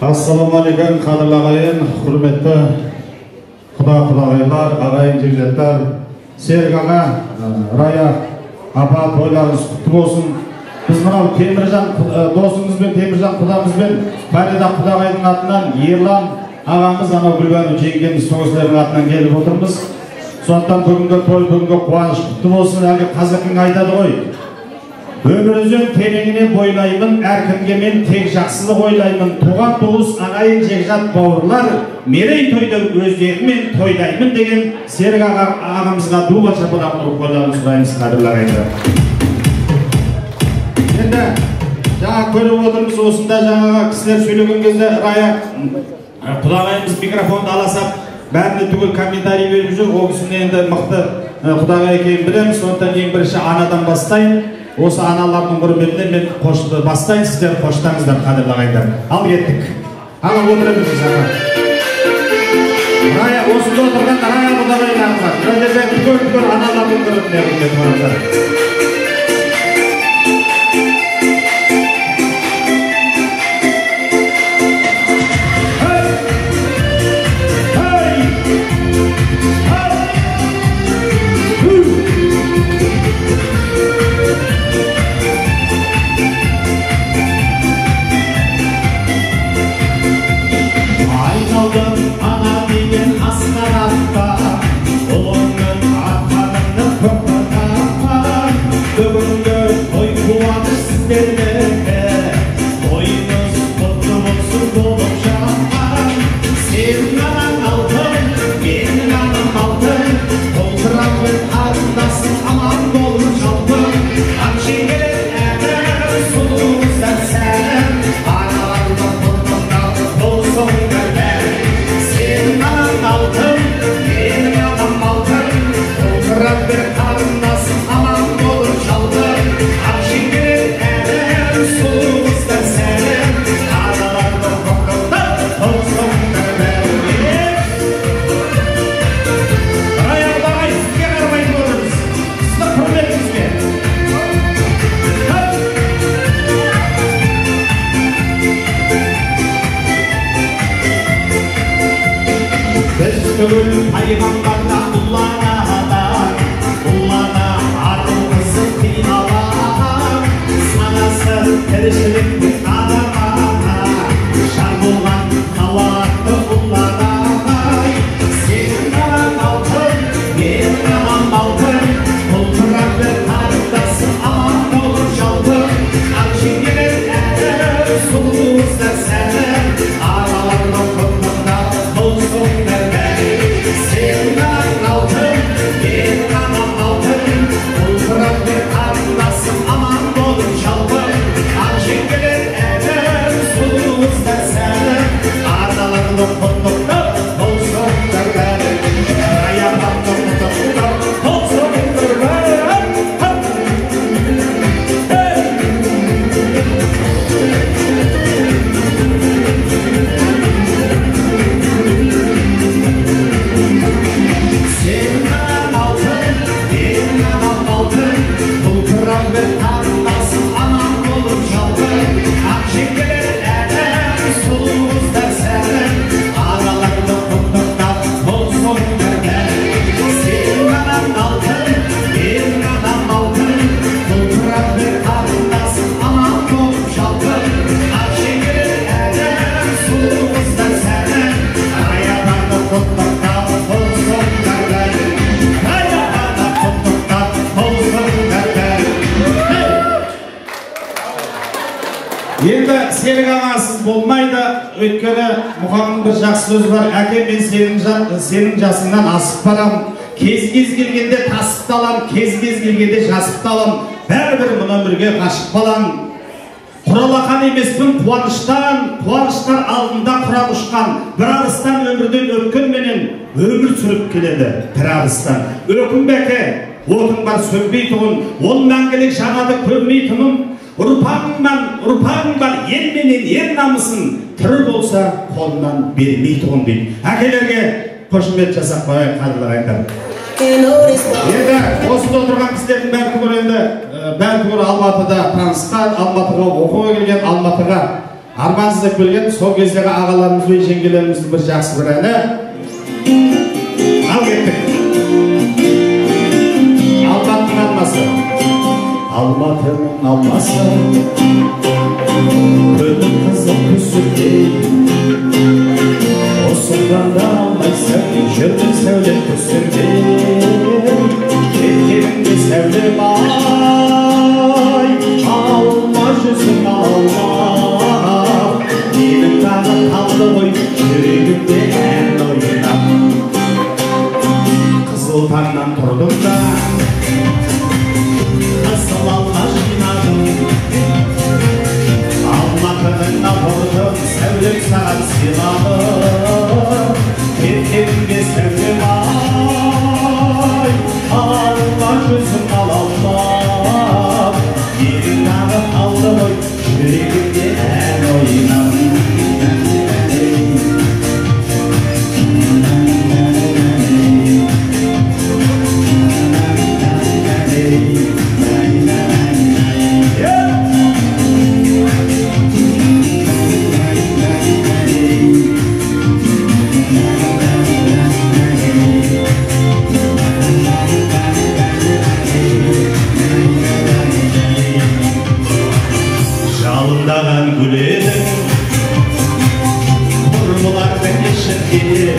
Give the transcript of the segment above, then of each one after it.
Assalamualaikum qadrli ағайын, құрметті құда-құдағайлар, ағайын жекжаттар, Серік аға, Рая апа тойларыңыз құтты болсын. Біз мынау Теміржан досыңызбен, Теміржан құдамызбен, Фарида құдағайдың атынан Ерлан ағамыз, анау Гүлбану жеңгеміз соғысылардың атынан келіп отырмыз. Сондықтан бүгінгі той, бүгінгі қуаныш құтты болсын. Әлгі қазақтың айтады ғой, өмір өзен тереңіне бойлаймын, әркімге мен тек жақсылық ойлаймын. Туған туыс, ағайын жекжат бауырлар, мерей тойды өздерімен тойлаймын деген Серік ағамызға дуға шапалақ ұрып қойларын сұраймыз, қадірлі ағайындар. Енді жаңа көріп отырмыз, осында жаңа кісілер сөйлеген кезде Рая құдағайымыз микрофонды аласап, бәріне түгел комментарий беріп жүр. Ол кісіні енді мықты құдағай екенін білеміз. Сондықтан ең бірінші анадан бастайын. Осы аналардың құрметіне мен қошты бастайын, сіздер қоштаңыздар, қадірлі ағайындар. Ал кеттік. Аға отыра беріңіз аға. Рая, осында отырған Рая құдағайларымға. Мына жерде түгел аналардың құрметіне құрмет барыңыздар. Енді Серік ағасыз болмайды, өйткені Мұхаммадың бір жақсы сөзі бар. Әке, мен сенің жасыңнан асып барам. Кез келгенде тасып талам, кез келгенде жасып талам. Бәрібір мұна бірге қашып балам. Құралақан емеспін қуаныштан, қуаныштар алдында құрап ұшқан. Bir арыстан өмірден өткен менен өмір сүріп келеді бір арыстан. Өкінбеке, отың бар сөнбей тұғын, ол мәңгілік жағады көрмей тұмын. Ұрпағың бар ел менен ер намысын, тірі болса қолынан бермей тұғын дейді. Әкелерге қошемет жасап қояйық, қадірлі ағайындар. Енді осында отырған кісілердің бәрі түгел Алматыда танысқан, Алматыға оқуға келген, Алматыға армансыз деп келген сол кездегі ағаларымыз бен жеңгелеріміздің бір жақсы бір әні. Ал кеттік. Алматының алмасы. Алматының алмасы, көзі қызыл түсірде, осыдан да алмайсың, жүрдің сәуле түсірде, кеткеніңде сәуле бай, алма жүзің алма, менің тағы қалды ғой, жүрегімде ән ойнап. Қызыл таңнан тұрдым да, қызыл алма жинадым, алматының апырдым, сәулем саған сыйладым, кеткеніңде сәуле бай, алма жүзім алма, менің тағы қалды ғой, жүрегімде ән ойнап. Жалындаған гүл едің, құрбылардың кешірге,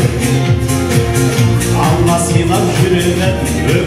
алма сыйлап жүрегім